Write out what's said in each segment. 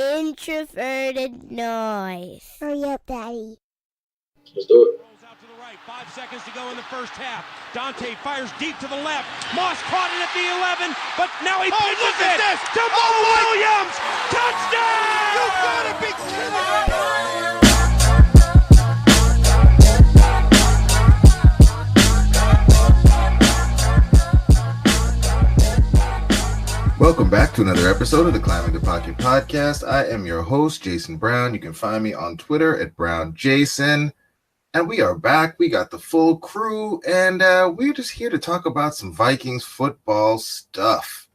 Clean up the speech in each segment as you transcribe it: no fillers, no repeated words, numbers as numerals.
introverted noise. Hurry up, Daddy. Let's do it. Rolls out to the right. 5 seconds to go in the first half. Dante fires deep to the left. Moss caught it at the 11, but now he pitches it to Mo Williams. Touchdown! You gotta be kidding me! Welcome back to another episode of the Climbing the Pocket podcast. I am your host, Jason Brown. You can find me on Twitter at BrownJason. And we are back. We got the full crew, and we're just here to talk about some Vikings football stuff.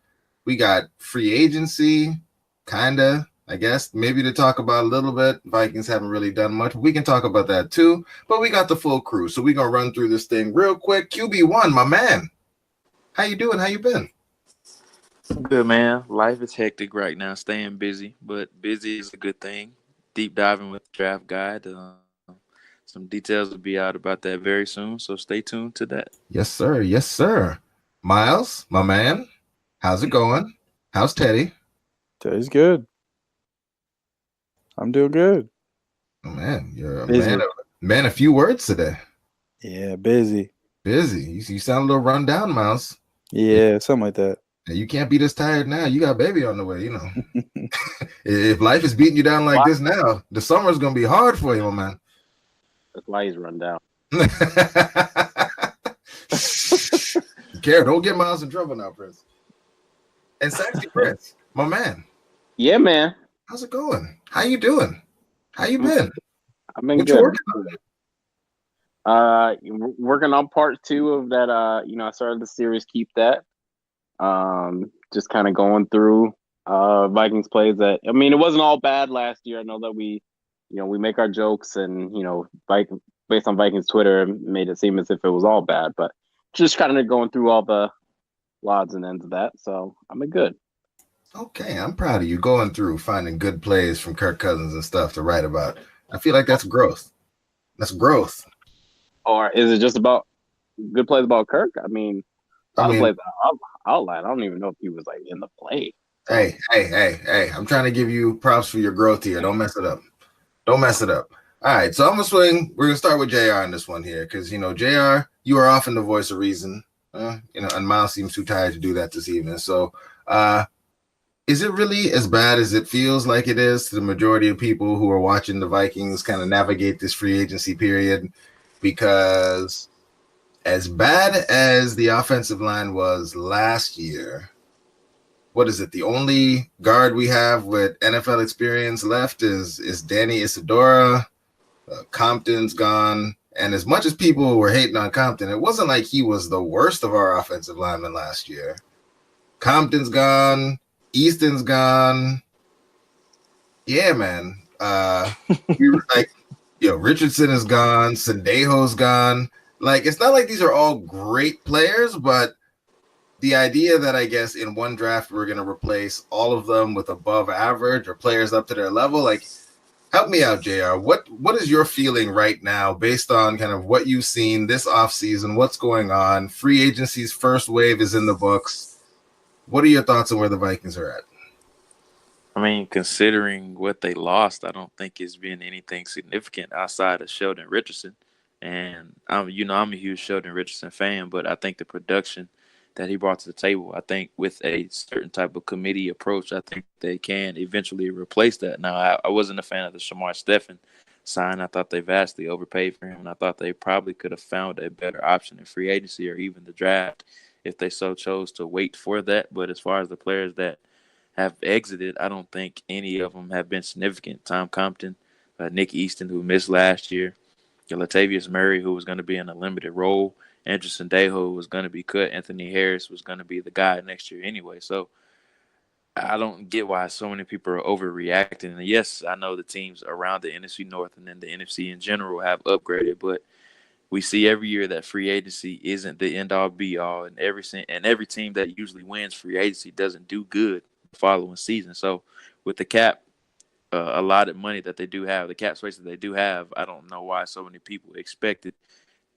We got free agency, kinda, I guess, maybe to talk about a little bit. Vikings haven't really done much. We can talk about that too, but we got the full crew, so we're going to run through this thing real quick. QB1, my man. How you doing? How you been? Good, man. Life is hectic right now, staying busy, but busy is a good thing. Deep diving with the draft guide. Some details will be out about that very soon, so stay tuned to that. Yes, sir. Yes, sir. Miles, my man, how's it going? How's Teddy? Teddy's good. I'm doing good. Oh, man, you're a Busy. man. A few words today. Yeah, busy. Busy. You sound a little run down, Miles. Yeah, something like that. You can't be this tired now. You got a baby on the way, you know. If life is beating you down like this now, the summer's going to be hard for you, man. That's why he's run down. Care, don't get Miles in trouble now, Prince. And Sexy Prince, my man. Yeah, man. How's it going? How you doing? How you been? I've been What good. you working on? Working on part 2 of that. I started the series Keep That. Just kind of going through Vikings plays that. I mean, it wasn't all bad last year. I know that we make our jokes and based on Vikings Twitter, it made it seem as if it was all bad. But just kind of going through all the odds and ends of that. So I'm good. Okay, I'm proud of you going through finding good plays from Kirk Cousins and stuff to write about. I feel like that's growth. That's growth. Or is it just about good plays about Kirk? I mean, plays outline. I don't even know if he was like in the play. Hey. I'm trying to give you props for your growth here. Don't mess it up. All right, so I'm going to swing. We're going to start with JR on this one here because, JR, you are often the voice of reason. And Miles seems too tired to do that this evening. So is it really as bad as it feels like it is to the majority of people who are watching the Vikings kind of navigate this free agency period? Because as bad as the offensive line was last year, what is it? The only guard we have with NFL experience left is Danny Isidora. Compton's gone. And as much as people were hating on Compton, it wasn't like he was the worst of our offensive linemen last year. Compton's gone. Easton's gone. Yeah, man. We were like, Richardson is gone. Sendejo's gone. Like, it's not like these are all great players, but the idea that I guess in one draft we're going to replace all of them with above average or players up to their level, like, help me out, JR. What is your feeling right now based on kind of what you've seen this offseason, what's going on? Free agency's first wave is in the books. What are your thoughts on where the Vikings are at? I mean, considering what they lost, I don't think it's been anything significant outside of Sheldon Richardson. And I'm a huge Sheldon Richardson fan, but I think the production that he brought to the table, I think with a certain type of committee approach, I think they can eventually replace that. Now, I wasn't a fan of the Shamar Stephen sign. I thought they vastly overpaid for him, and I thought they probably could have found a better option in free agency or even the draft if they so chose to wait for that. But as far as the players that have exited, I don't think any of them have been significant. Tom Compton, Nick Easton, who missed last year, Latavius Murray, who was going to be in a limited role, Andrew Sendejo was going to be cut, Anthony Harris was going to be the guy next year anyway. So I don't get why so many people are overreacting. And yes, I know the teams around the NFC North and then the NFC in general have upgraded, but we see every year that free agency isn't the end-all be-all, and every team that usually wins free agency doesn't do good the following season. So with the cap, allotted money that they do have, the cap space that they do have, I don't know why so many people expected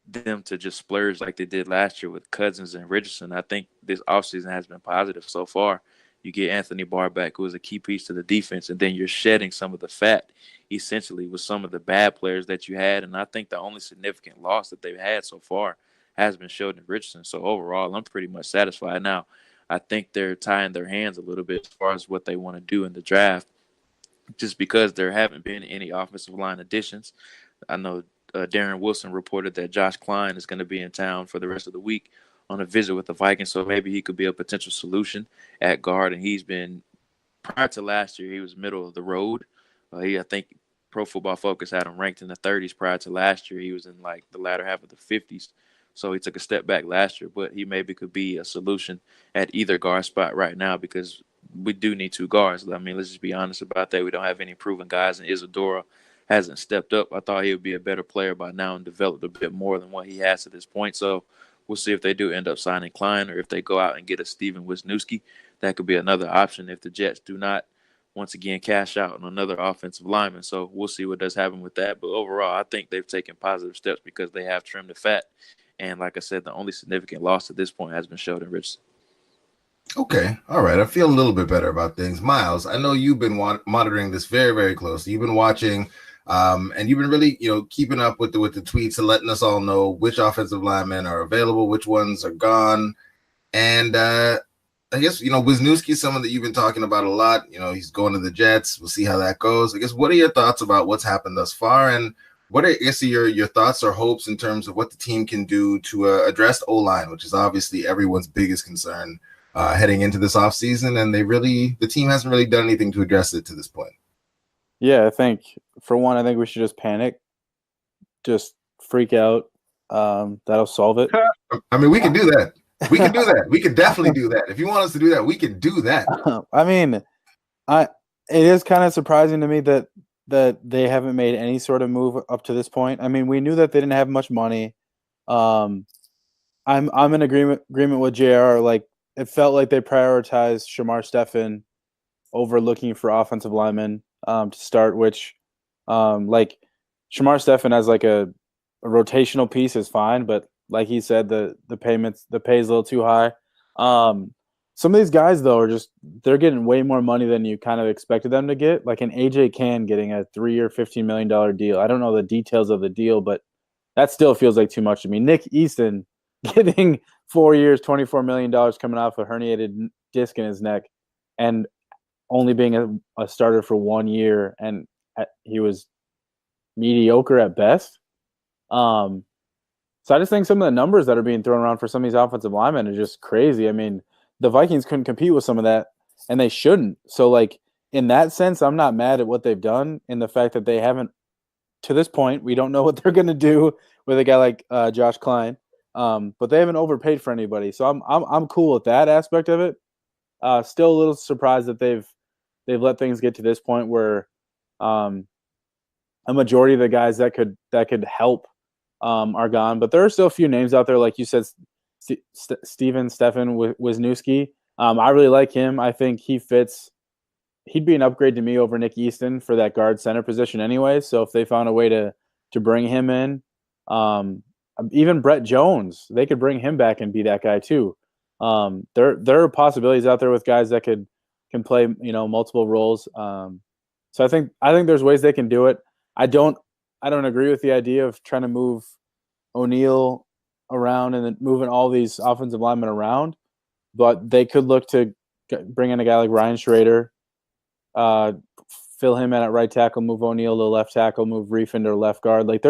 them to just splurge like they did last year with Cousins and Richardson. I think this offseason has been positive so far, You get Anthony Barr back, who is a key piece to the defense, and then you're shedding some of the fat, essentially, with some of the bad players that you had. And I think the only significant loss that they've had so far has been Sheldon Richardson. So overall, I'm pretty much satisfied now. I think they're tying their hands a little bit as far as what they want to do in the draft, just because there haven't been any offensive line additions. I know Darren Wilson reported that Josh Klein is going to be in town for the rest of the week on a visit with the Vikings, so maybe he could be a potential solution at guard. And he's been, prior to last year, he was middle of the road. I think Pro Football Focus had him ranked in the 30s prior to last year. He was in like the latter half of the 50s. So he took a step back last year, but he maybe could be a solution at either guard spot right now, because we do need two guards. I mean, let's just be honest about that. We don't have any proven guys, and Isadora hasn't stepped up. I thought he would be a better player by now and developed a bit more than what he has to this point. So we'll see if they do end up signing Klein, or if they go out and get a Steven Wisniewski. That could be another option if the Jets do not, once again, cash out on another offensive lineman. So we'll see what does happen with that. But overall, I think they've taken positive steps because they have trimmed the fat. And like I said, the only significant loss at this point has been Sheldon Richardson. Okay. All right. I feel a little bit better about things. Miles, I know you've been monitoring this very, very closely. You've been watching, and you've been really, keeping up with the tweets and letting us all know which offensive linemen are available, which ones are gone. And I guess, Wisniewski is someone that you've been talking about a lot. He's going to the Jets. We'll see how that goes. I guess, what are your thoughts about what's happened thus far? And what are, I guess, your thoughts or hopes in terms of what the team can do to address O-line, which is obviously everyone's biggest concern heading into this offseason, and the team hasn't really done anything to address it to this point. Yeah, I think we should just panic, just freak out. That'll solve it. I mean, we can do that. We can do that. We can definitely do that. If you want us to do that, we can do that. I mean, it is kind of surprising to me that they haven't made any sort of move up to this point. I mean, we knew that they didn't have much money. I'm in agreement with JR. Like, it felt like they prioritized Shamar Stephen over looking for offensive linemen to start, which like Shamar Stephen as like a rotational piece is fine, but like he said, the pay is a little too high. Some of these guys though they're getting way more money than you kind of expected them to get. Like an AJ Can getting a 3-year, $15 million deal. I don't know the details of the deal, but that still feels like too much to me. Nick Easton getting 4 years, $24 million coming off a herniated disc in his neck, and only being a starter for 1 year, and he was mediocre at best. So I just think some of the numbers that are being thrown around for some of these offensive linemen are just crazy. I mean, the Vikings couldn't compete with some of that, and they shouldn't. So, like, in that sense, I'm not mad at what they've done in the fact that they haven't, to this point, we don't know what they're going to do with a guy like Josh Klein. But they haven't overpaid for anybody. So I'm cool with that aspect of it. Still a little surprised that they've let things get to this point where a majority of the guys that could help are gone. But there are still a few names out there, like you said, Stephen Wisniewski. I really like him. I think he fits. He'd be an upgrade to me over Nick Easton for that guard center position anyway. So if they found a way to bring him in, even Brett Jones, they could bring him back and be that guy too. There are possibilities out there with guys that can play, multiple roles. So I think there's ways they can do it. I don't agree with the idea of trying to move O'Neal around and then moving all these offensive linemen around, but they could look to bring in a guy like Ryan Schrader, fill him in at right tackle, move O'Neal to left tackle, move Reefin to left guard. Like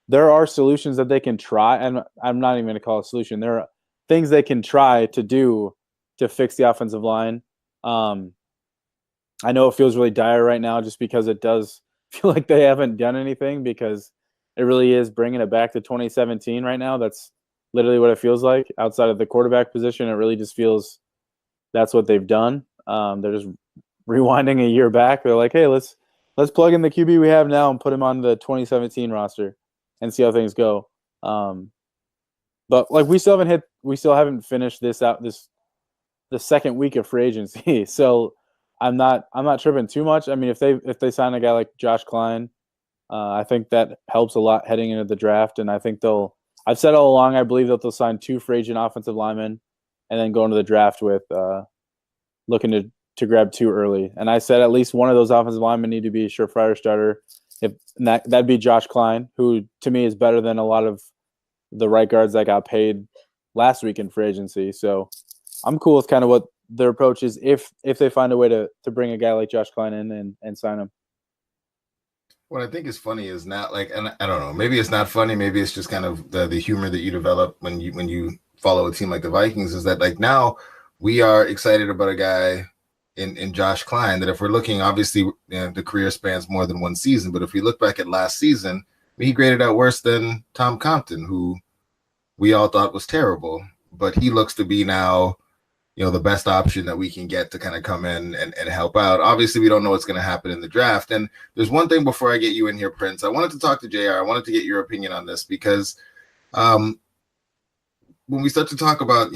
there are solutions that they can try, and I'm not even going to call it a solution. There are things they can try to do to fix the offensive line. I know it feels really dire right now just because it does feel like they haven't done anything, because it really is bringing it back to 2017 right now. That's literally what it feels like. Outside of the quarterback position, it really just feels that's what they've done. They're just rewinding a year back. They're like, hey, let's plug in the QB we have now and put him on the 2017 roster and see how things go. But like we still haven't finished this out, the second week of free agency. So I'm not tripping too much. I mean, if they sign a guy like Josh Klein, I think that helps a lot heading into the draft. And I think I've said all along, I believe that they'll sign 2 free agent offensive linemen and then go into the draft with looking to grab too early. And I said at least one of those offensive linemen need to be a surefire starter. That'd be Josh Klein, who to me is better than a lot of the right guards that got paid last week in free agency. So I'm cool with kind of what their approach is if they find a way to bring a guy like Josh Klein in and sign him. What I think is funny is not like, and I don't know, maybe it's not funny, maybe it's just kind of the humor that you develop when you follow a team like the Vikings, is that like now we are excited about a guy in Josh Klein that if we're looking, obviously the career spans more than one season, but if we look back at last season, he graded out worse than Tom Compton, who we all thought was terrible, but he looks to be now, the best option that we can get to kind of come in and help out. Obviously, we don't know what's going to happen in the draft. And there's one thing before I get you in here, Prince. I wanted to talk to JR. I wanted to get your opinion on this because when we start to talk about,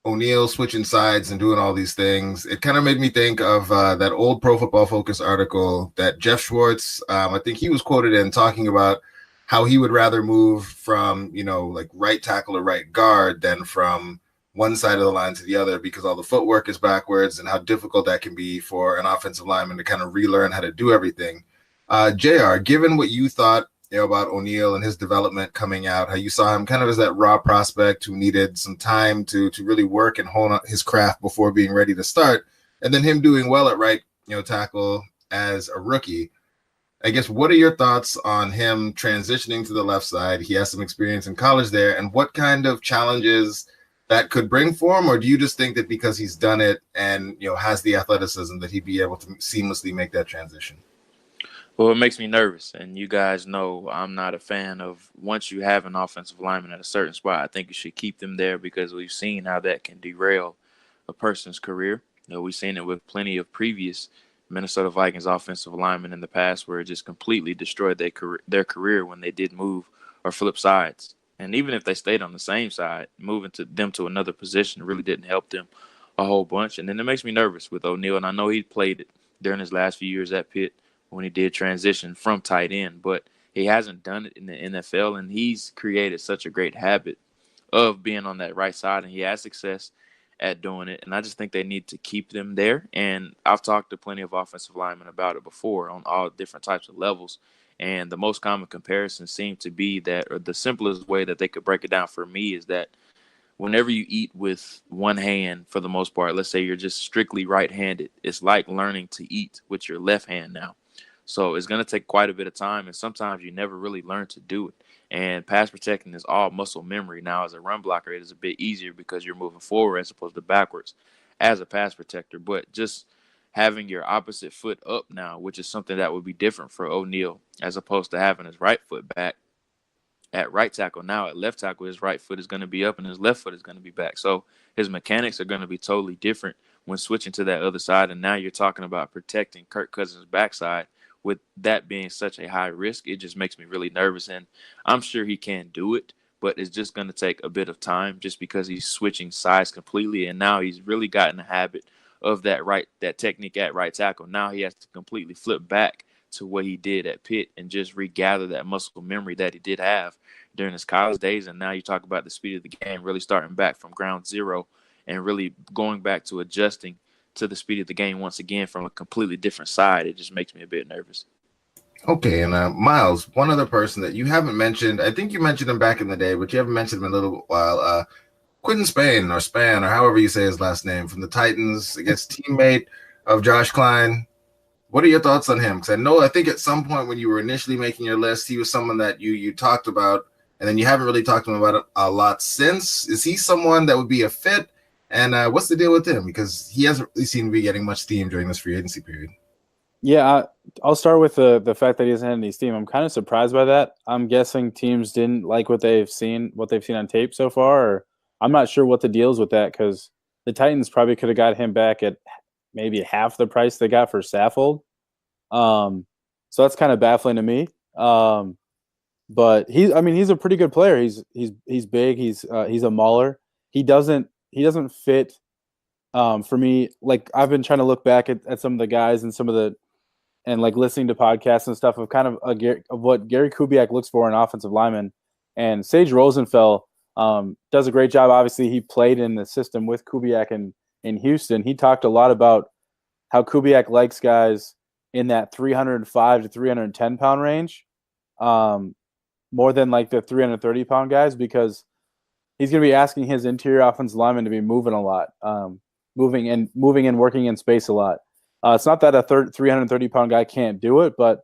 O'Neal switching sides and doing all these things, it kind of made me think of that old Pro Football Focus article that Jeff Schwartz, I think he was quoted in talking about how he would rather move from, like right tackle or right guard than from one side of the line to the other because all the footwork is backwards and how difficult that can be for an offensive lineman to kind of relearn how to do everything. JR, given what you thought about O'Neal and his development coming out, how you saw him kind of as that raw prospect who needed some time to really work and hone on his craft before being ready to start, and then him doing well at right tackle as a rookie. I guess, what are your thoughts on him transitioning to the left side? He has some experience in college there, and what kind of challenges that could bring for him, or do you just think that because he's done it and has the athleticism that he'd be able to seamlessly make that transition? Well, it makes me nervous, and you guys know I'm not a fan of once you have an offensive lineman at a certain spot, I think you should keep them there because we've seen how that can derail a person's career. We've seen it with plenty of previous Minnesota Vikings offensive linemen in the past where it just completely destroyed their career when they did move or flip sides. And even if they stayed on the same side, moving them to another position really didn't help them a whole bunch. And then it makes me nervous with O'Neal, and I know he played it during his last few years at Pitt when he did transition from tight end, but he hasn't done it in the NFL, and he's created such a great habit of being on that right side, and he has success at doing it. And I just think they need to keep them there. And I've talked to plenty of offensive linemen about it before on all different types of levels. And the most common comparison seemed to be that, or the simplest way that they could break it down for me is that whenever you eat with one hand, for the most part, let's say you're just strictly right-handed, it's like learning to eat with your left hand now. So it's going to take quite a bit of time, and sometimes you never really learn to do it. And pass protecting is all muscle memory. Now, as a run blocker, it is a bit easier because you're moving forward as opposed to backwards as a pass protector. But just having your opposite foot up now, which is something that would be different for O'Neal as opposed to having his right foot back at right tackle. Now at left tackle, his right foot is going to be up and his left foot is going to be back. So his mechanics are going to be totally different when switching to that other side. And now you're talking about protecting Kirk Cousins' backside. With that being such a high risk, it just makes me really nervous. And I'm sure he can do it, but it's just going to take a bit of time just because he's switching sides completely. And now he's really gotten the habit of that technique at right tackle. Now he has to completely flip back to what he did at Pitt and just regather that muscle memory that he did have during his college days. And now you talk about the speed of the game, really starting back from ground zero and really going back to adjusting to the speed of the game once again from a completely different side. It just makes me a bit nervous. Okay, and Miles, one other person that you haven't mentioned, I think you mentioned him back in the day, but you haven't mentioned him in a little while, Quentin Spain or Span or however you say his last name from the Titans, I guess teammate of Josh Klein. What are your thoughts on him? Because I think at some point when you were initially making your list, he was someone that you talked about, and then you haven't really talked to him about it a lot since. Is he someone that would be a fit? And what's the deal with him? Because he hasn't really seemed to be getting much steam during this free agency period. Yeah, I'll start with the fact that he hasn't had any steam. I'm kind of surprised by that. I'm guessing teams didn't like what they've seen on tape so far. Or I'm not sure what the deal is with that because the Titans probably could have got him back at maybe half the price they got for Saffold. So that's kind of baffling to me. But he's a pretty good player. He's big. He's a mauler. He doesn't fit for me. Like I've been trying to look back at some of the guys and like listening to podcasts and stuff of kind of what Gary Kubiak looks for in offensive lineman. And Sage Rosenfeld does a great job. Obviously, he played in the system with Kubiak, and in Houston, he talked a lot about how Kubiak likes guys in that 305 to 310 pound range, more than like the 330 pound guys, because he's going to be asking his interior offensive linemen to be moving a lot, moving and working in space a lot. It's not that a 330 pound guy can't do it, but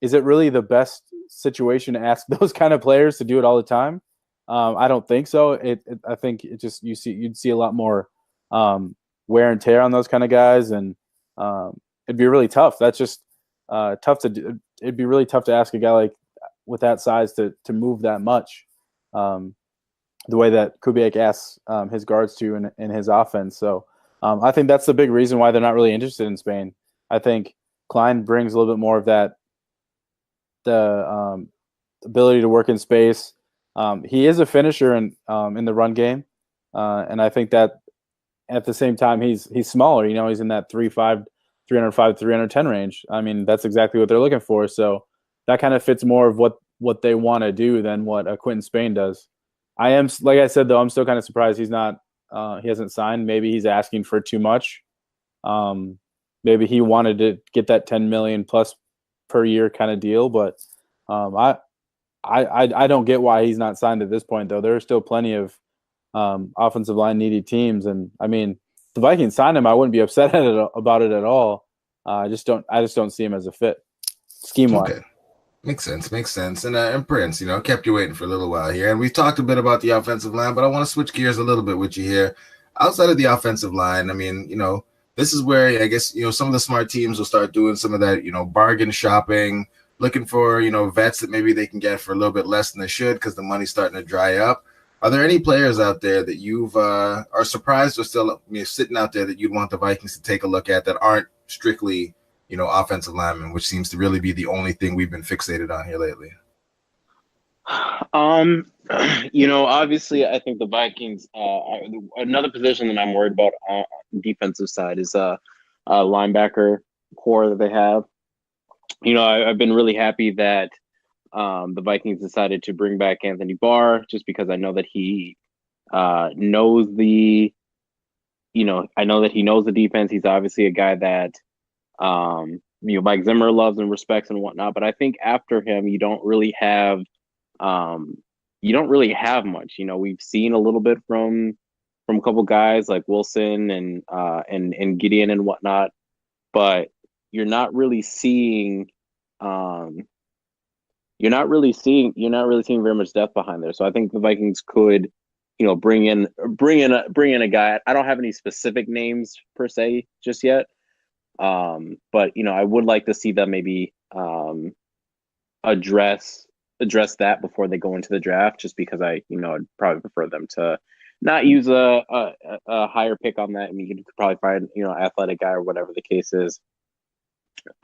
is it really the best situation to ask those kind of players to do it all the time? I don't think so. I think it just you'd see a lot more wear and tear on those kind of guys, and it'd be really tough. That's just tough to do. It'd be really tough to ask a guy like with that size to move that much, the way that Kubiak asks his guards to in his offense. So I think that's the big reason why they're not really interested in Spain. I think Klein brings a little bit more of that, the ability to work in space. He is a finisher in the run game, and I think that at the same time he's smaller. He's in that 305, 310 range. I mean, that's exactly what they're looking for. So that kind of fits more of what they want to do than what Quentin Spain does. I am, like I said, though, I'm still kind of surprised he's not. He hasn't signed. Maybe he's asking for too much. Maybe he wanted to get that $10 million plus per year kind of deal, but I don't get why he's not signed at this point, though. There are still plenty of offensive line needy teams, and I mean, if the Vikings signed him, I wouldn't be upset about it at all. I just don't see him as a fit scheme wise. Okay. Makes sense. And Prince, kept you waiting for a little while here. And we've talked a bit about the offensive line, but I want to switch gears a little bit with you here. Outside of the offensive line, I mean, this is where I guess, some of the smart teams will start doing some of that, bargain shopping, looking for, vets that maybe they can get for a little bit less than they should because the money's starting to dry up. Are there any players out there that you've are surprised or still sitting out there that you'd want the Vikings to take a look at that aren't strictly offensive linemen, which seems to really be the only thing we've been fixated on here lately? Obviously, I think the Vikings. Another position that I'm worried about on the defensive side is a linebacker core that they have. I've been really happy that the Vikings decided to bring back Anthony Barr, just because I know that he knows the. I know that he knows the defense. He's obviously a guy that. Mike Zimmer loves and respects and whatnot, but I think after him, you don't really have much. We've seen a little bit from a couple guys like Wilson and Gideon and whatnot, but you're not really seeing very much depth behind there. So I think the Vikings could, bring in a guy. I don't have any specific names per se just yet. But I would like to see them maybe address that before they go into the draft, just because I'd probably prefer them to not use a higher pick on that. I mean, you could probably find athletic guy or whatever the case is.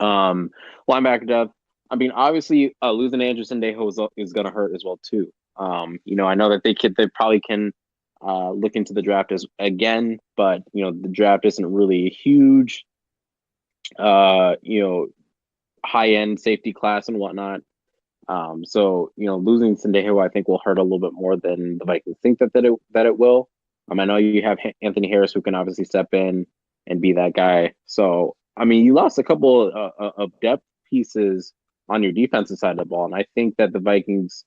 Linebacker depth. I mean, obviously losing Anderson Dejo is going to hurt as well too. I know that they probably can look into the draft again, but the draft isn't really huge. High-end safety class and whatnot. So losing Sendejo, I think, will hurt a little bit more than the Vikings think that it will. I know you have Anthony Harris, who can obviously step in and be that guy. So I mean, you lost a couple of depth pieces on your defensive side of the ball, and I think that the Vikings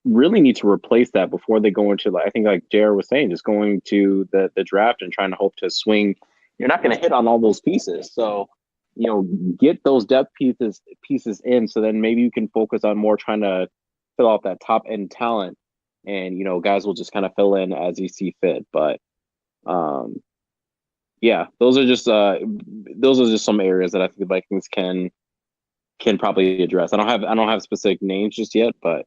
really need to replace that before they go into, I think, like JR was saying, just going to the draft and trying to hope to swing. You're not going to hit on all those pieces. So, get those depth pieces in, so then maybe you can focus on more trying to fill out that top end talent, and, guys will just kind of fill in as you see fit. But, yeah, those are just some areas that I think the Vikings can probably address. I don't have specific names just yet, but,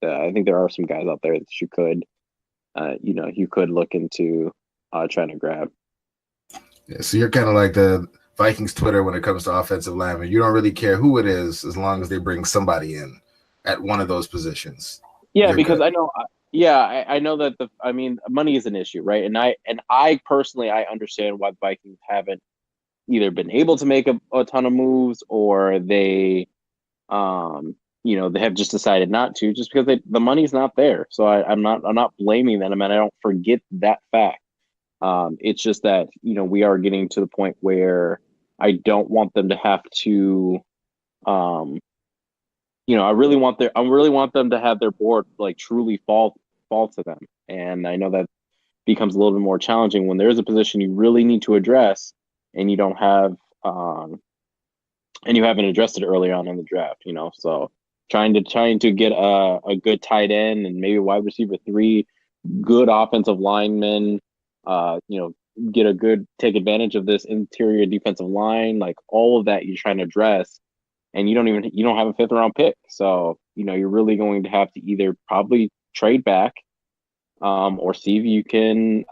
I think there are some guys out there that you could look into trying to grab. Yeah, so you're kind of like the Vikings Twitter when it comes to offensive linemen. You don't really care who it is as long as they bring somebody in at one of those positions. Yeah, you're because good. I know. Yeah, I know that money is an issue, right? And I personally understand why the Vikings haven't either been able to make a ton of moves, or they they have just decided not to, just because the money's not there. So I'm not blaming them. I mean, I don't forget that fact. It's just that, we are getting to the point where I don't want them to have to, I really want them to have their board like truly fall to them. And I know that becomes a little bit more challenging when there's a position you really need to address and you don't have, and you haven't addressed it early on in the draft, so trying to get a good tight end and maybe wide receiver 3, good offensive linemen, take advantage of this interior defensive line, like all of that you're trying to address, and you don't have a 5th round pick. So, you're really going to have to either probably trade back, or see if you can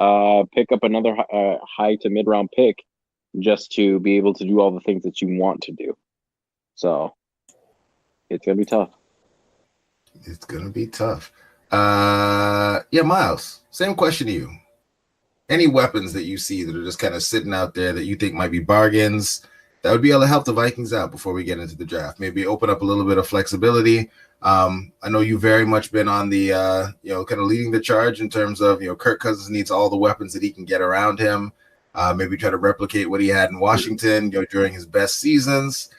pick up another high to mid round pick just to be able to do all the things that you want to do. So it's going to be tough. It's going to be tough. Miles, same question to you. Any weapons that you see that are just kind of sitting out there that you think might be bargains that would be able to help the Vikings out before we get into the draft? Maybe open up a little bit of flexibility. I know you've very much been on the, kind of leading the charge in terms of, Kirk Cousins needs all the weapons that he can get around him. Maybe try to replicate what he had in Washington, during his best seasons.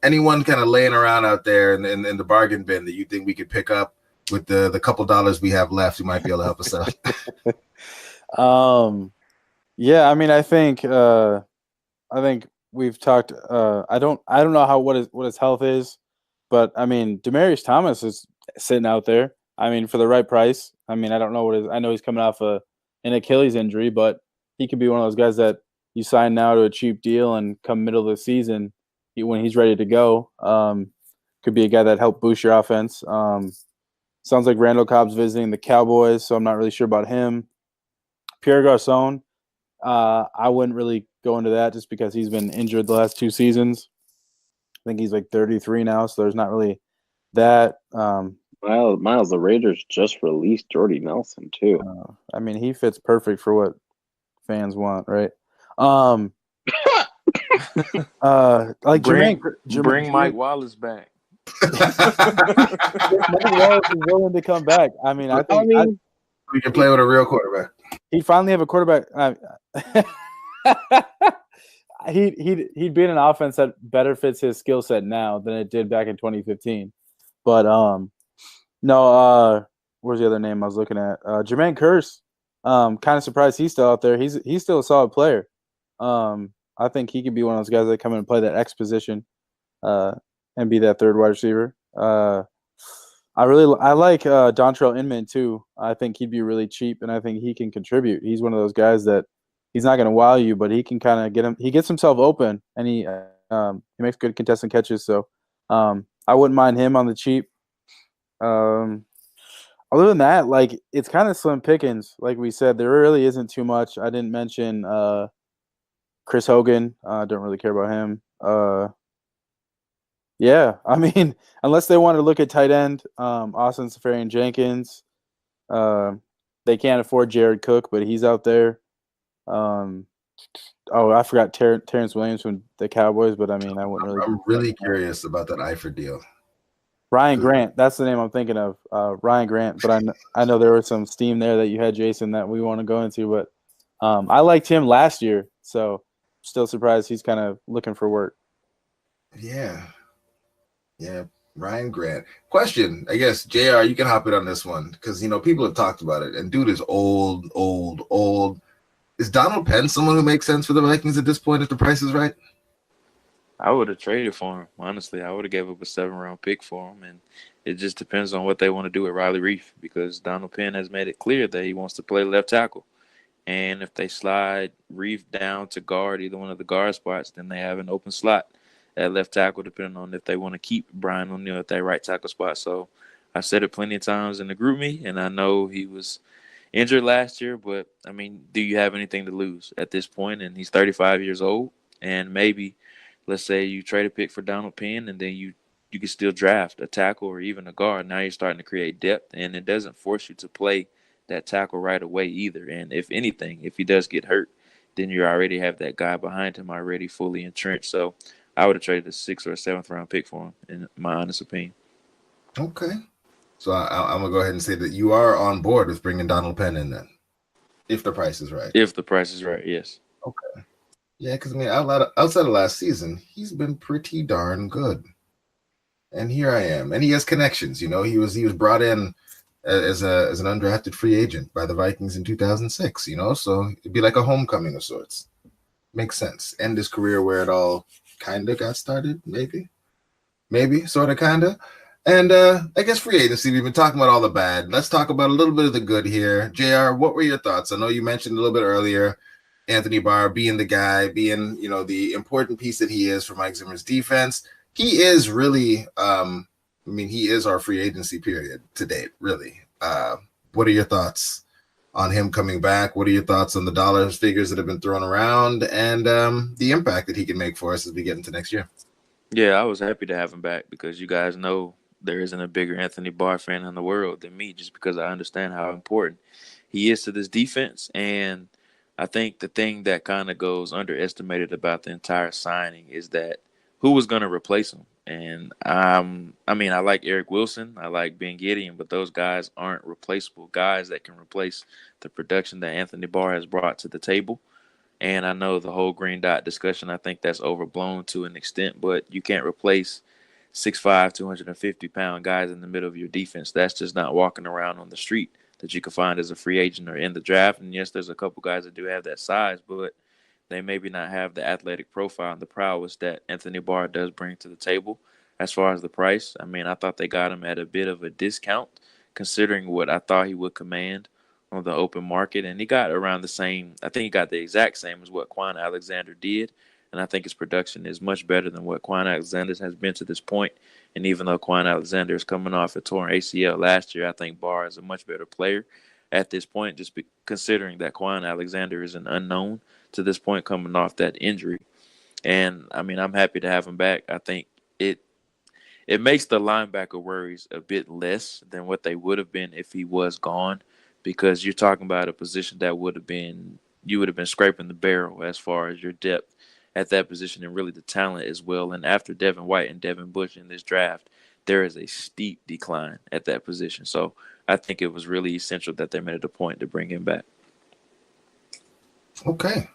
Anyone kind of laying around out there in the bargain bin that you think we could pick up with the couple dollars we have left who might be able to help us out? I think we've talked. I don't know what his health is, but I mean, Demaryius Thomas is sitting out there. I mean, for the right price. I mean, I don't know I know he's coming off an Achilles injury, but he could be one of those guys that you sign now to a cheap deal and come middle of the season, when he's ready to go, could be a guy that helped boost your offense. Sounds like Randall Cobb's visiting the Cowboys, so I'm not really sure about him. Pierre Garçon, I wouldn't really go into that just because he's been injured the last 2 seasons. I think he's like 33 now, so there's not really that. Miles, the Raiders just released Jordy Nelson too. I mean, he fits perfect for what fans want, right? Like bring Mike Wallace back. Mike Wallace is willing to come back. I mean, I think we can play with a real quarterback. He'd finally have a quarterback. He'd be in an offense that better fits his skill set now than it did back in 2015. But where's the other name I was looking at? Jermaine Kearse. Kind of surprised he's still out there. He's still a solid player. I think he could be one of those guys that come in and play that X position, and be that third wide receiver. I like Dontrell Inman too. I think he'd be really cheap, and I think he can contribute. He's one of those guys that he's not going to wow you, but he can kind of get him. He gets himself open, and he makes good contested catches. So I wouldn't mind him on the cheap. Other than that, like, it's kind of slim pickings. Like we said, there really isn't too much. I didn't mention Chris Hogan. Don't really care about him. Yeah, I mean, unless they want to look at tight end, Austin Seferian-Jenkins. They can't afford Jared Cook, but he's out there. I forgot Terrence Williams from the Cowboys, but I mean, I wouldn't really. I'm really curious about that Eifert deal. Ryan Grant, that's the name I'm thinking of. Ryan Grant, but I know there was some steam there that you had, Jason, that we want to go into, but I liked him last year, so still surprised he's kind of looking for work. Yeah, Ryan Grant. Question, I guess, JR, you can hop in on this one because, people have talked about it, and dude is old. Is Donald Penn someone who makes sense for the Vikings at this point if the price is right? I would have traded for him, honestly. I would have gave up a 7-round pick for him, and it just depends on what they want to do with Riley Reif because Donald Penn has made it clear that he wants to play left tackle. And if they slide Reif down to guard either one of the guard spots, then they have an open slot at left tackle, depending on if they want to keep Brian O'Neill at that right tackle spot. So I said it plenty of times in the group me, and I know he was injured last year, but, I mean, do you have anything to lose at this point? And he's 35 years old, and maybe – let's say you trade a pick for Donald Penn, and then you can still draft a tackle or even a guard. Now you're starting to create depth, and it doesn't force you to play that tackle right away either. And if anything, if he does get hurt, then you already have that guy behind him already fully entrenched. So I would have traded a 6th or 7th round pick for him, in my honest opinion. Okay. So I'm going to go ahead and say that you are on board with bringing Donald Penn in then. If the price is right. If the price is right, yes. Okay. Yeah, because I mean, outside of last season, he's been pretty darn good. And here I am, and he has connections. He was brought in as an undrafted free agent by the Vikings in 2006. So it'd be like a homecoming of sorts. Makes sense. End his career where it all kind of got started, maybe, sort of, kind of. And I guess free agency. We've been talking about all the bad. Let's talk about a little bit of the good here. JR, what were your thoughts? I know you mentioned a little bit earlier Anthony Barr being the guy, being the important piece that he is for Mike Zimmer's defense. He is really, he is our free agency period to date, really. What are your thoughts on him coming back? What are your thoughts on the dollars figures that have been thrown around and the impact that he can make for us as we get into next year? Yeah, I was happy to have him back because you guys know there isn't a bigger Anthony Barr fan in the world than me, just because I understand how important he is to this defense. And I think the thing that kind of goes underestimated about the entire signing is that who was going to replace him. And I like Eric Wilson, I like Ben Gideon, but those guys aren't replaceable guys that can replace the production that Anthony Barr has brought to the table. And I know the whole green dot discussion, I think that's overblown to an extent, but you can't replace 6'5", 250-pound guys in the middle of your defense. That's just not walking around on the street that you can find as a free agent or in the draft. And yes, there's a couple guys that do have that size, but they maybe not have the athletic profile and the prowess that Anthony Barr does bring to the table. As far as the price, I thought they got him at a bit of a discount considering what I thought he would command on the open market. And he got around the same, I think he got the exact same as what Quan Alexander did. And I think his production is much better than what Quan Alexander has been to this point. And even though Quan Alexander is coming off a torn ACL last year, I think Barr is a much better player at this point, just considering that Quan Alexander is an unknown to this point coming off that injury. And, I'm happy to have him back. I think it makes the linebacker worries a bit less than what they would have been if he was gone, because you're talking about a position that you would have been scraping the barrel as far as your depth at that position and really the talent as well. And after Devin White and Devin Bush in this draft, there is a steep decline at that position. So I think it was really essential that they made it a point to bring him back. Okay.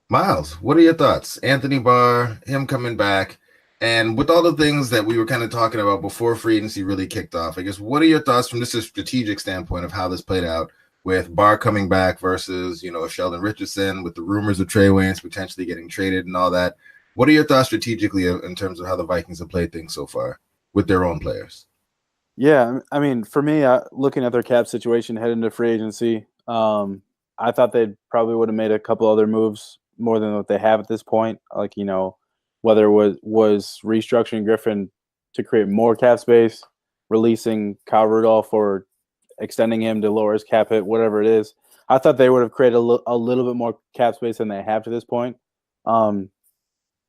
Miles, what are your thoughts? Anthony Barr, him coming back, and with all the things that we were kind of talking about before free agency really kicked off, I guess, what are your thoughts from just a strategic standpoint of how this played out with Barr coming back versus, Sheldon Richardson, with the rumors of Trey Waynes potentially getting traded and all that? What are your thoughts strategically in terms of how the Vikings have played things so far with their own players? Yeah, for me, looking at their cap situation heading into free agency, I thought they probably would have made a couple other moves more than what they have at this point. Like, whether it was restructuring Griffin to create more cap space, releasing Kyle Rudolph, or extending him to lower his cap hit, whatever it is. I thought they would have created a little bit more cap space than they have to this point. But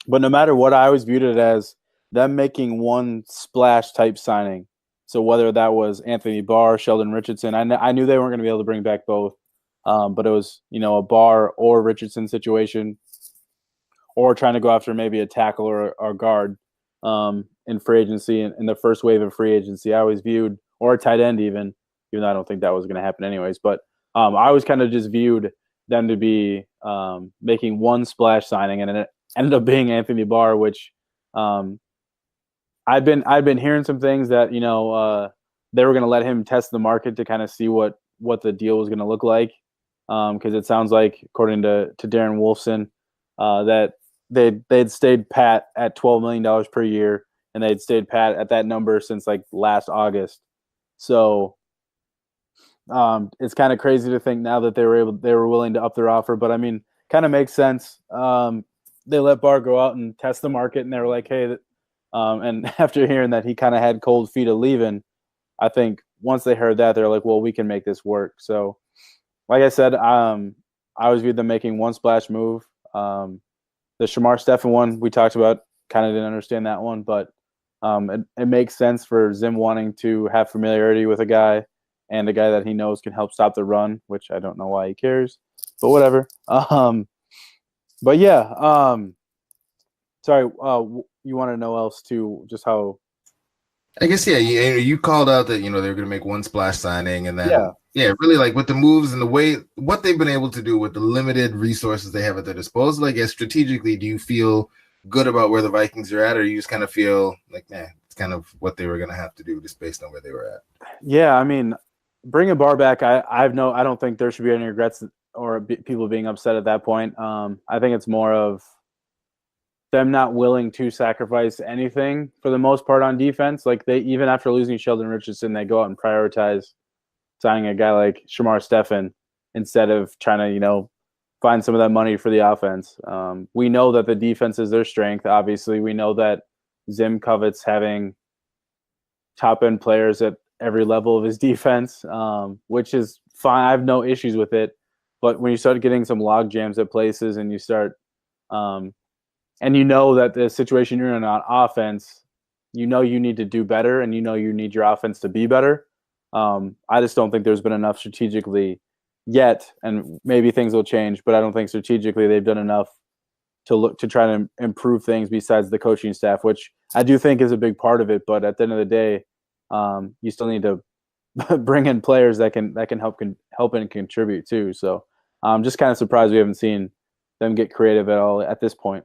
no matter what, I always viewed it as them making one splash type signing. So whether that was Anthony Barr, Sheldon Richardson, I knew they weren't going to be able to bring back both. But it was, a Barr or Richardson situation, or trying to go after maybe a tackle or guard in free agency. In the first wave of free agency, I always viewed, or a tight end even though I don't think that was going to happen anyways. But I always kind of just viewed them to be making one splash signing, and it ended up being Anthony Barr, which I've been hearing some things that they were going to let him test the market to kind of see what the deal was going to look like, because it sounds like, according to Darren Wolfson, that they'd stayed pat at $12 million per year, and they'd stayed pat at that number since like last August. So it's kind of crazy to think now that they were willing to up their offer, but kind of makes sense. They let Barr go out and test the market, and they were like, hey, and after hearing that he kind of had cold feet of leaving, I think once they heard that, they're like, well, we can make this work. So like I said, I always viewed them making one splash move. The Shamar Stephen one we talked about, kind of didn't understand that one, but it makes sense for Zim wanting to have familiarity with a guy and a guy that he knows can help stop the run, which I don't know why he cares, but whatever. But yeah, sorry, you want to know else too, just how? I guess, yeah, you called out that, they were going to make one splash signing, and then really like with the moves and the way what they've been able to do with the limited resources they have at their disposal. I guess strategically, do you feel good about where the Vikings are at, or you just kind of feel like, it's kind of what they were going to have to do just based on where they were at? Yeah, I mean, bringing Barr back, I don't think there should be any regrets or people being upset at that point. I think it's more of them not willing to sacrifice anything for the most part on defense. Like they, even after losing Sheldon Richardson, they go out and prioritize signing a guy like Shamar Stephen instead of trying to, find some of that money for the offense. We know that the defense is their strength. Obviously, we know that Zim covets having top end players at every level of his defense, which is fine. I have no issues with it. But when you start getting some log jams at places and you start, and that the situation you're in on offense, you need to do better and you need your offense to be better. I just don't think there's been enough strategically yet, and maybe things will change, but I don't think strategically they've done enough to try to improve things besides the coaching staff, which I do think is a big part of it. But at the end of the day, you still need to bring in players that can help and contribute too. So I'm just kind of surprised we haven't seen them get creative at all at this point.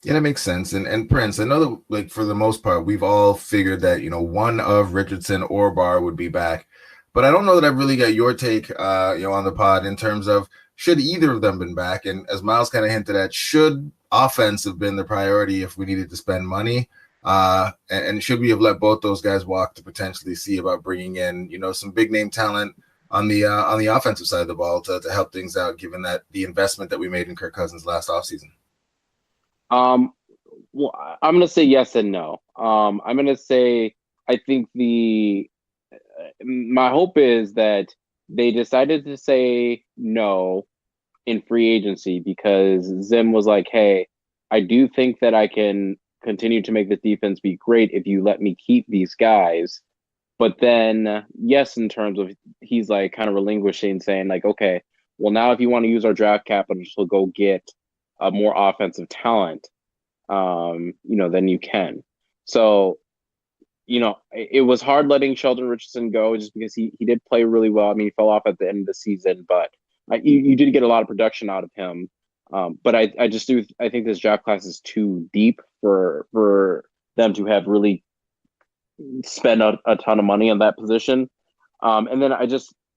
Yeah, that makes sense. And Prince, I know that like for the most part, we've all figured that, one of Richardson or Barr would be back. But I don't know that I've really got your take on the pod in terms of should either of them been back? And as Miles kind of hinted at, should offense have been the priority if we needed to spend money? And should we have let both those guys walk to potentially see about bringing in, some big name talent on the offensive side of the ball to help things out, given that the investment that we made in Kirk Cousins last offseason? Well, I'm going to say yes and no. I'm going to say I think my hope is that they decided to say no in free agency because Zim was like, hey, I do think that I can continue to make this defense be great if you let me keep these guys. But then, yes, in terms of he's like kind of relinquishing, saying like, okay, well, now if you want to use our draft capital to go get a more offensive talent, then you can. So, it was hard letting Sheldon Richardson go just because he did play really well. I mean, he fell off at the end of the season, but you did get a lot of production out of him. But I think this draft class is too deep for them to have really spent a ton of money on that position. And then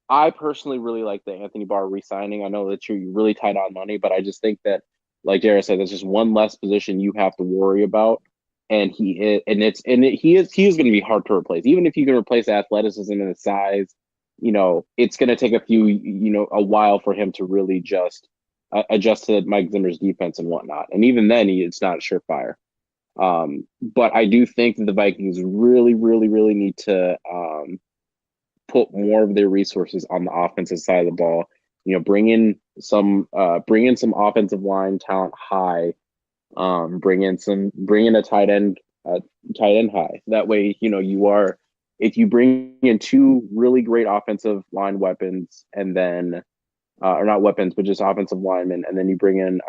I personally really like the Anthony Barr re-signing. I know that you're really tight on money, but I just think that, like Jared said, there's just one less position you have to worry about. And he is going to be hard to replace. Even if you can replace athleticism and the size, it's going to take a while for him to really just adjust to Mike Zimmer's defense and whatnot. And even then, it's not surefire. But I do think that the Vikings really, really, really need to put more of their resources on the offensive side of the ball. Bring in some offensive line talent high. Bring in a tight end high. That way, if you bring in two really great offensive line weapons and then, or not weapons, but just offensive linemen, and then you bring in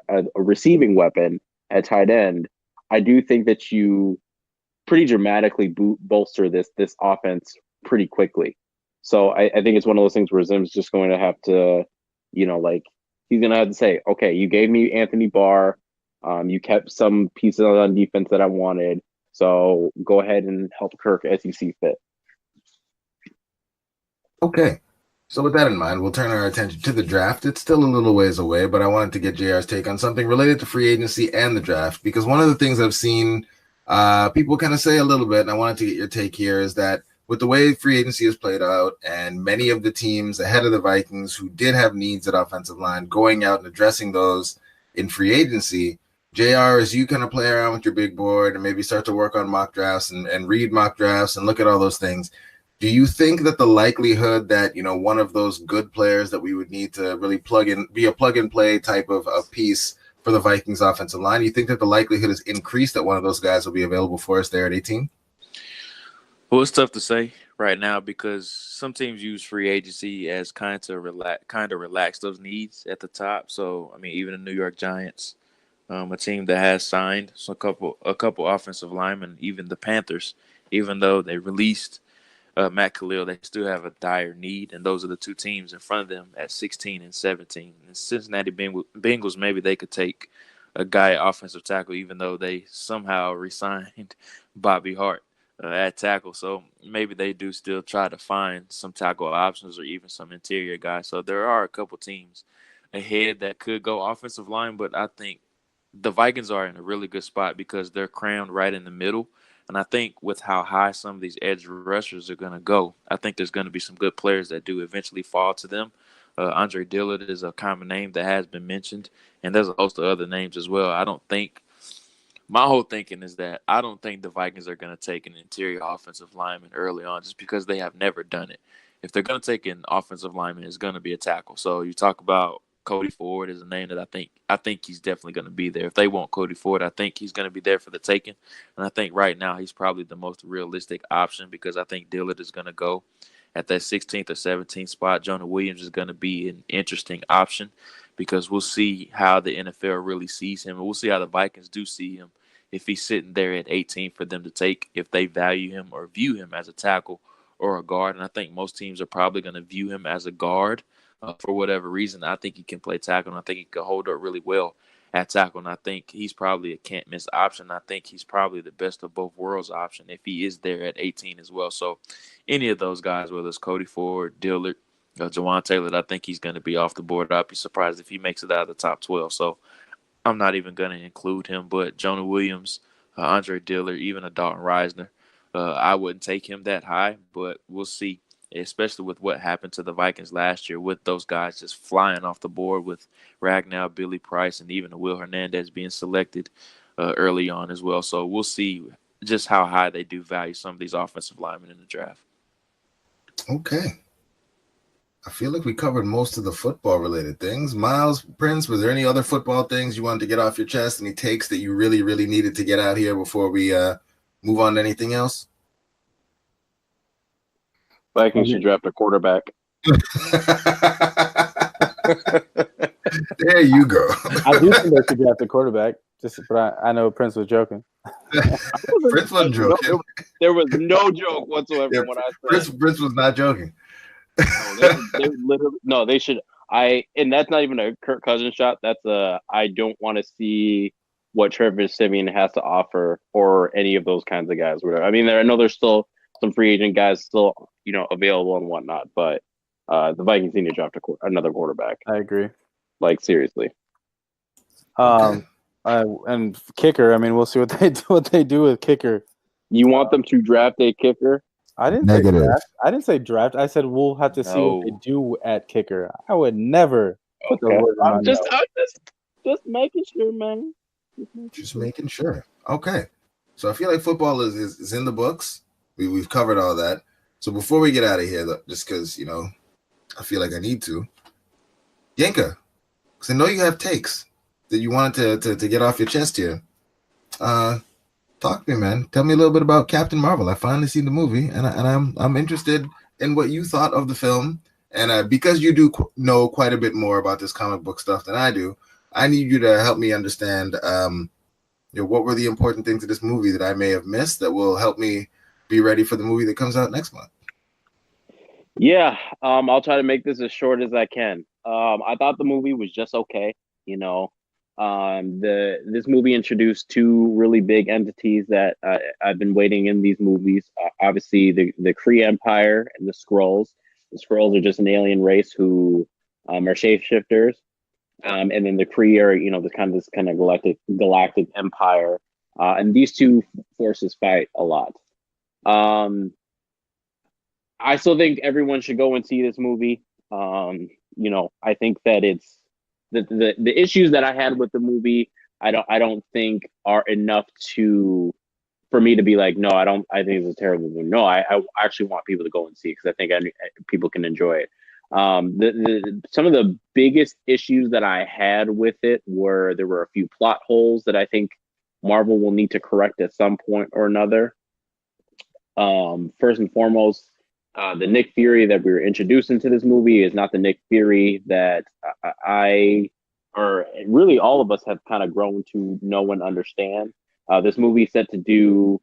a receiving weapon at tight end, I do think that you pretty dramatically bolster this offense pretty quickly. So I think it's one of those things where Zim's just going to have to, he's going to have to say, okay, you gave me Anthony Barr. You kept some pieces on defense that I wanted. So go ahead and help Kirk as you see fit. Okay. So with that in mind, we'll turn our attention to the draft. It's still a little ways away, but I wanted to get JR's take on something related to free agency and the draft, because one of the things I've seen people kind of say a little bit, and I wanted to get your take here, is that with the way free agency is played out and many of the teams ahead of the Vikings who did have needs at offensive line going out and addressing those in free agency, JR, as you kind of play around with your big board and maybe start to work on mock drafts and read mock drafts and look at all those things, do you think that the likelihood that, one of those good players that we would need to really be a plug and play type of piece for the Vikings offensive line, you think that the likelihood is increased that one of those guys will be available for us there at 18? Well, it's tough to say right now because some teams use free agency as kind of relax those needs at the top. So, I mean, even the New York Giants, a team that has signed a couple offensive linemen, even the Panthers, even though they released Matt Khalil, they still have a dire need, and those are the two teams in front of them at 16 and 17. And Cincinnati Bengals, maybe they could take a guy at offensive tackle, even though they somehow re-signed Bobby Hart at tackle. So maybe they do still try to find some tackle options or even some interior guys. So there are a couple teams ahead that could go offensive line, but I think the Vikings are in a really good spot because they're crammed right in the middle. And I think with how high some of these edge rushers are going to go, I think there's going to be some good players that do eventually fall to them. Andre Dillard is a common name that has been mentioned, and there's a host of other names as well. I don't think my whole thinking is that I don't think the Vikings are going to take an interior offensive lineman early on just because they have never done it. If they're going to take an offensive lineman, it's going to be a tackle. So you talk about Cody Ford is a name that I think he's definitely going to be there. If they want Cody Ford, I think he's going to be there for the taking. And I think right now he's probably the most realistic option because I think Dillard is going to go at that 16th or 17th spot. Jonah Williams is going to be an interesting option because we'll see how the NFL really sees him, and we'll see how the Vikings do see him if he's sitting there at 18 for them to take, if they value him or view him as a tackle or a guard. And I think most teams are probably going to view him as a guard for whatever reason. I think he can play tackle, and I think he can hold up really well at tackle. And I think he's probably a can't-miss option. I think he's probably the best of both worlds option if he is there at 18 as well. So any of those guys, whether it's Cody Ford, Dillard, Jawan Taylor, I think he's going to be off the board. I'd be surprised if he makes it out of the top 12. So I'm not even going to include him, but Jonah Williams, Andre Dillard, even a Dalton Reisner, I wouldn't take him that high, but we'll see, especially with what happened to the Vikings last year with those guys just flying off the board with Ragnow, Billy Price, and even Will Hernandez being selected early on as well. So we'll see just how high they do value some of these offensive linemen in the draft. Okay. I feel like we covered most of the football-related things. Miles, Prince, was there any other football things you wanted to get off your chest? Any takes that you really, really needed to get out here before we move on to anything else? Vikings should draft a quarterback. There you go. I do think they should draft a quarterback. But I know Prince was joking. Prince wasn't joking. There was no joke whatsoever from what I said. Prince was not joking. They literally no. They should. And that's not even a Kirk Cousins shot. That's I don't want to see what Travis Simeon has to offer or any of those kinds of guys. Whatever. I mean, I know there's still some free agent guys still available and whatnot, but the Vikings need to draft another quarterback. I agree. Like seriously. And kicker. I mean, we'll see what they do with kicker. You want them to draft a kicker? I didn't say draft. I didn't say draft. I said we'll have to see what they do at kicker. I would never put the word in my mouth. Just making sure, man. Just making sure. Okay. So I feel like football is in the books. We've covered all that. So before we get out of here, just because I feel like I need to, Yinka, because I know you have takes that you wanted to get off your chest here. Talk to me, man. Tell me a little bit about Captain Marvel. I finally seen the movie, and I'm interested in what you thought of the film. And because you do know quite a bit more about this comic book stuff than I do, I need you to help me understand. What were the important things of this movie that I may have missed that will help me be ready for the movie that comes out next month. Yeah, I'll try to make this as short as I can. I thought the movie was just okay. This movie introduced two really big entities that I've been waiting in these movies. Obviously, the Kree Empire and the Skrulls. The Skrulls are just an alien race who are shapeshifters, and then the Kree are this kind of galactic empire. And these two forces fight a lot. I still think everyone should go and see this movie. I think that it's the issues that I had with the movie. I don't think are enough for me to be like, no, I don't. I think it's a terrible movie. No, I actually want people to go and see it because I think people can enjoy it. Some of the biggest issues that I had with it were there were a few plot holes that I think Marvel will need to correct at some point or another. First and foremost, the Nick Fury that we were introduced into this movie is not the Nick Fury that or really all of us have kind of grown to know and understand. This movie is set to do,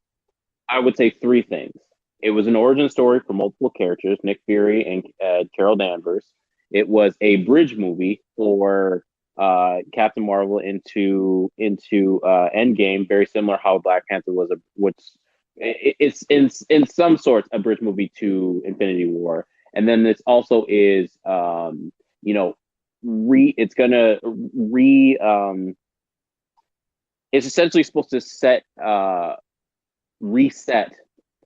I would say, three things. It was an origin story for multiple characters, Nick Fury and Carol Danvers. It was a bridge movie for Captain Marvel into Endgame, very similar how Black Panther was it's in some sorts a bridge movie to Infinity War. And then this also is it's essentially supposed to reset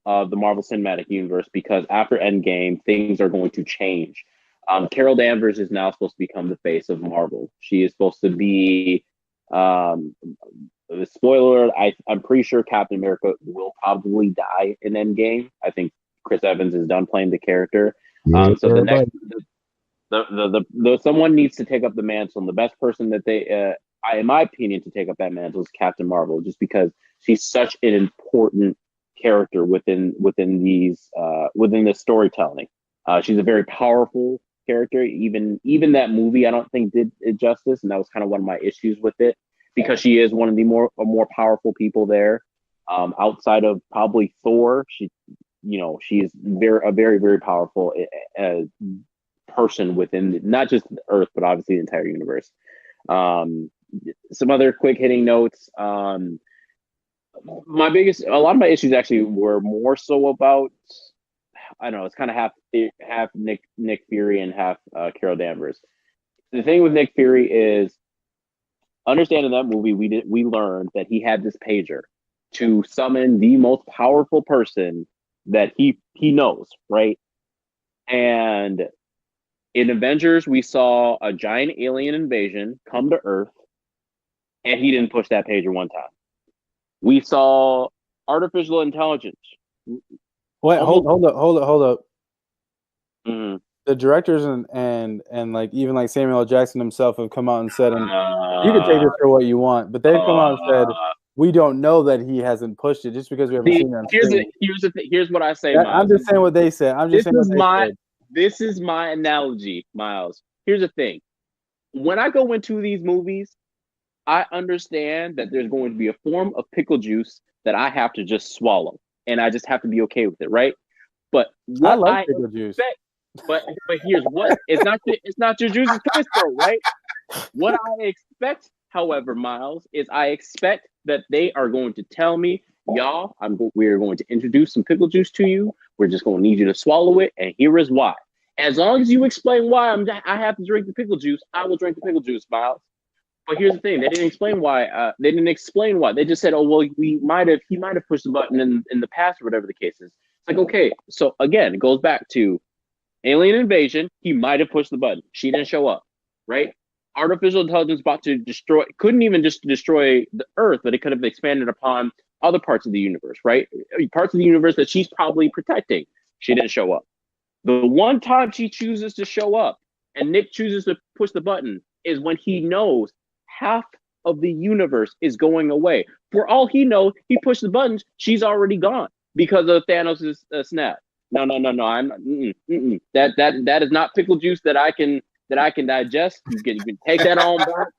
the Marvel Cinematic Universe, because after Endgame, things are going to change. Carol Danvers is now supposed to become the face of Marvel. She is supposed to be, spoiler, I'm pretty sure Captain America will probably die in Endgame. I think Chris Evans is done playing the character. So the next, someone needs to take up the mantle, and the best person that in my opinion, to take up that mantle is Captain Marvel, just because she's such an important character within this storytelling. She's a very powerful character. Even that movie, I don't think did it justice, and that was kind of one of my issues with it, because she is one of the more powerful people there. Outside of probably Thor, she is a very, very powerful person within not just Earth, but obviously the entire universe. Some other quick hitting notes. A lot of my issues actually were more so about, I don't know, it's kind of half Nick Fury and half Carol Danvers. The thing with Nick Fury is, understanding that movie, we learned that he had this pager to summon the most powerful person that he knows, right? And in Avengers, we saw a giant alien invasion come to Earth, and he didn't push that pager one time. We saw artificial intelligence. Wait, hold up. Mm-hmm. The directors and like even like Samuel L. Jackson himself have come out and said, and you can take this for what you want, but they've come out and said, we don't know that he hasn't pushed it just because we haven't seen it on screen. Here's what I say, Miles. Miles. I'm just saying what they said. This is my analogy, Miles. Here's the thing. When I go into these movies, I understand that there's going to be a form of pickle juice that I have to just swallow, and I just have to be okay with it, right? But what I like pickle juice. But here's what it's not your juice's choice, though, right? What I expect, however, Miles, is I expect that they are going to tell me, y'all, we're going to introduce some pickle juice to you. We're just going to need you to swallow it, and here is why. As long as you explain why I have to drink the pickle juice, I will drink the pickle juice, Miles. But here's the thing: they didn't explain why. They didn't explain why. They just said, "Oh, well, he might have pushed the button in the past, or whatever the case is." It's like, okay, so again, it goes back to alien invasion. He might have pushed the button. She didn't show up, right? Artificial intelligence about to couldn't even just destroy the Earth, but it could have expanded upon other parts of the universe, right? Parts of the universe that she's probably protecting. She didn't show up. The one time she chooses to show up and Nick chooses to push the button is when he knows half of the universe is going away. For all he knows, he pushed the buttons. She's already gone because of Thanos' snap. No. I'm that is not pickle juice that I can digest. You can take that on board.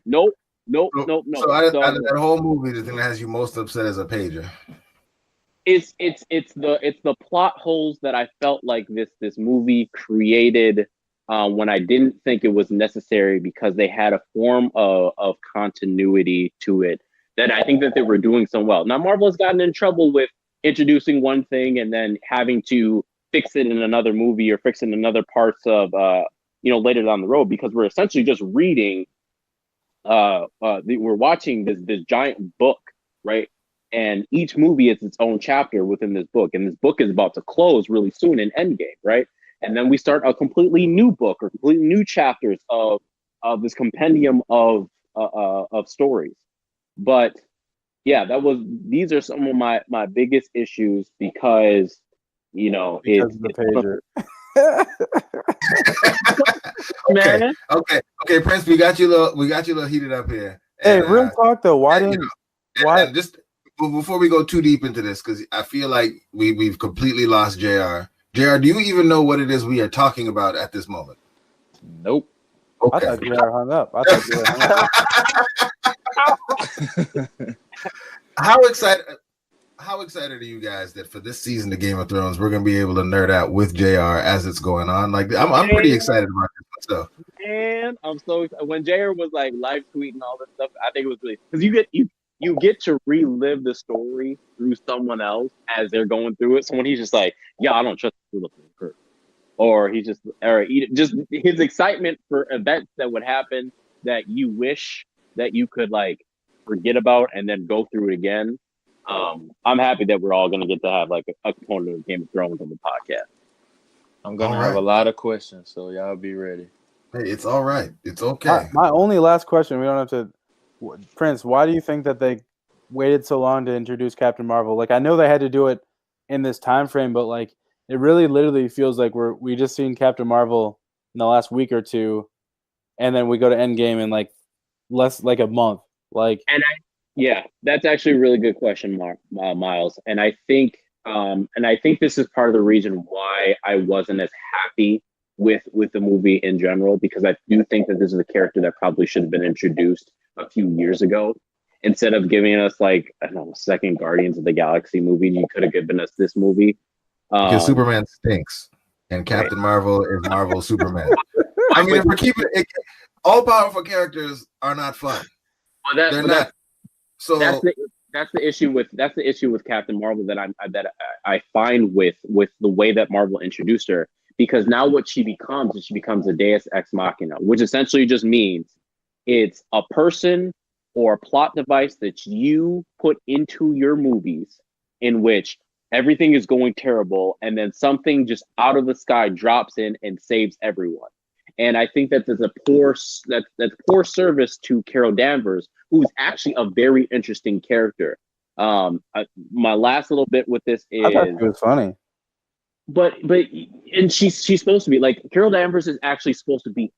Nope. So out of that whole movie, the thing that has you most upset is a pager. It's the plot holes that I felt like this movie created when I didn't think it was necessary, because they had a form of continuity to it that I think that they were doing so well. Now, Marvel has gotten in trouble with introducing one thing and then having to fix it in another movie or fix it in other parts of later down the road, because we're essentially just reading we're watching this giant book, right? And each movie is its own chapter within this book, and this book is about to close really soon in Endgame, right? And then we start a completely new book or completely new chapters of this compendium of stories. But yeah, these are some of my biggest issues, because because of the pager. Okay, Prince, we got you a little heated up here. Hey, real talk though, why? Just before we go too deep into this, because I feel like we've completely lost JR. JR, do you even know what it is we are talking about at this moment? Nope. Okay. I thought JR hung up. How excited? how excited are you guys that for this season of Game of Thrones we're gonna be able to nerd out with JR as it's going on? Like, I'm pretty excited about this myself. And I'm so excited. When JR was like live tweeting all this stuff, I think it was really because you get to relive the story through someone else as they're going through it. So when he's just like, "Yeah, I don't trust the Philip," or just his excitement for events that would happen that you wish that you could like forget about and then go through it again. I'm happy that we're all going to get to have like a component of Game of Thrones on the podcast. I'm going to have a lot of questions, so y'all be ready. Hey, it's all right. It's okay. My only last question, we don't have to – Prince, why do you think that they waited so long to introduce Captain Marvel? Like, I know they had to do it in this time frame, but, like, it really literally feels like we just seen Captain Marvel in the last week or two, and then we go to Endgame in, like, less like a month. Like, yeah, that's actually a really good question, Miles. And I think this is part of the reason why I wasn't as happy with the movie in general, because I do think that this is a character that probably should have been introduced a few years ago. Instead of giving us like, I don't know, second Guardians of the Galaxy movie, you could have given us this movie. Because Superman stinks and Captain Marvel is Marvel Superman. I mean, if we're keeping it, all powerful characters are not fun. They're not. So that's the issue with Captain Marvel that I find with the way that Marvel introduced her. Because now what she becomes is she becomes a Deus Ex Machina, which essentially just means it's a person or a plot device that you put into your movies in which everything is going terrible and then something just out of the sky drops in and saves everyone. And I think that there's that's poor service to Carol Danvers, who's actually a very interesting character. My last little bit with this is I thought it was funny. But she's supposed to be like Carol Danvers is actually supposed to be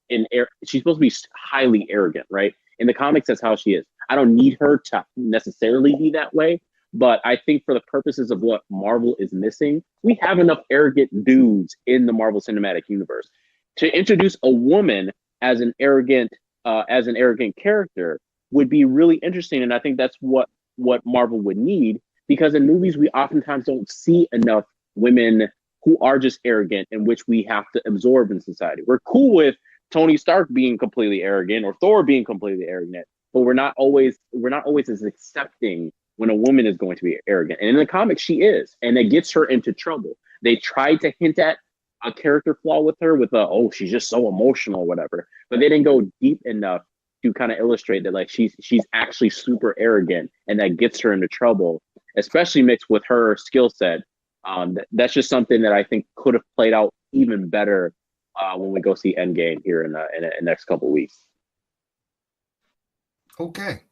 she's supposed to be highly arrogant, right? In the comics, that's how she is. I don't need her to necessarily be that way, but I think for the purposes of what Marvel is missing, we have enough arrogant dudes in the Marvel Cinematic Universe. To introduce a woman as an arrogant character would be really interesting, and I think that's what Marvel would need, because in movies we oftentimes don't see enough women who are just arrogant, in which we have to absorb in society. We're cool with Tony Stark being completely arrogant or Thor being completely arrogant, but we're not always as accepting when a woman is going to be arrogant. And in the comics, she is, and it gets her into trouble. They tried to hint at a character flaw with her with she's just so emotional or whatever, but they didn't go deep enough to kind of illustrate that like she's actually super arrogant, and that gets her into trouble, especially mixed with her skill set. That's just something that I think could have played out even better when we go see Endgame here in the next couple of weeks. Okay.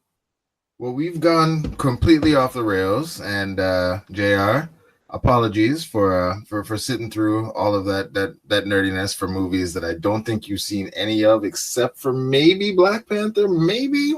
Well, we've gone completely off the rails, and JR, apologies for sitting through all of that nerdiness for movies that I don't think you've seen any of, except for maybe Black Panther, maybe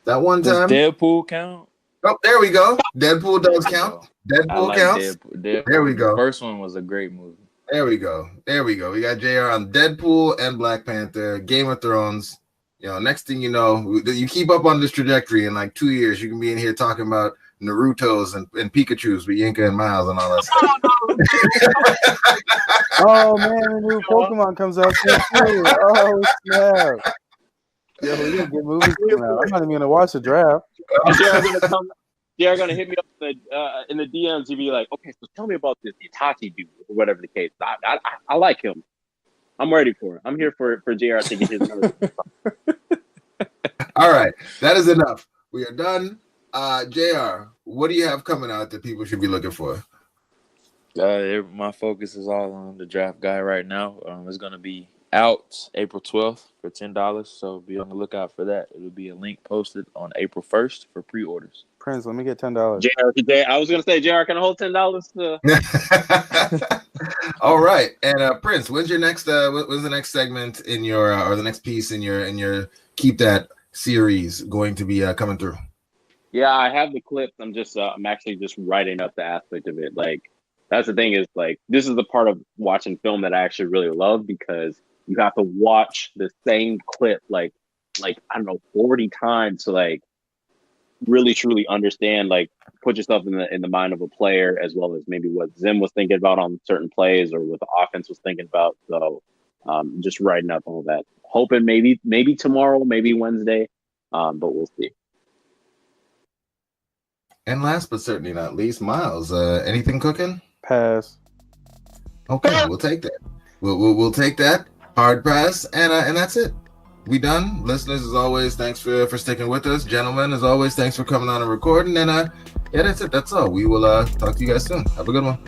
that one time. Does Deadpool count? Oh, there we go. Deadpool does count. Deadpool counts. Deadpool. There we go. The first one was a great movie. There we go. We got JR on Deadpool and Black Panther, Game of Thrones. Next thing you know, you keep up on this trajectory, in like 2 years, you can be in here talking about Naruto's and Pikachus with Yinka and Miles and all that stuff. Oh man, a new Pokemon comes out soon too. Oh snap! Yeah, we got good movies coming out. I'm not even gonna watch the draft. They're gonna hit me up in the DMs and be like, "Okay, so tell me about this Itachi dude or whatever the case." I like him. I'm ready for it. I'm here for JR to get his. All right, that is enough. We are done. JR, what do you have coming out that people should be looking for? My focus is all on the draft guy right now. It's going to be out April 12th for $10, so be on the lookout for that. It'll be a link posted on April 1st for pre-orders. Prince, let me get $10. JR, I was going to say, JR, can I hold $10? All right, and Prince, when's your next? When's the next segment in your or the next piece in your Keep That series going to be coming through? Yeah, I have the clips. I'm actually just writing up the aspect of it. Like, that's the thing is, like, this is the part of watching film that I actually really love, because you have to watch the same clip like I don't know 40 times to like really truly understand, like put yourself in the mind of a player, as well as maybe what Zim was thinking about on certain plays or what the offense was thinking about. So just writing up all that, hoping maybe tomorrow, maybe Wednesday, but we'll see. And last but certainly not least, Miles, anything cooking? Pass. Okay, we'll take that. We'll take that hard pass, and that's it. We done. Listeners, as always, thanks for sticking with us. Gentlemen, as always, thanks for coming on and recording. And yeah, that's it. That's all. We will talk to you guys soon. Have a good one.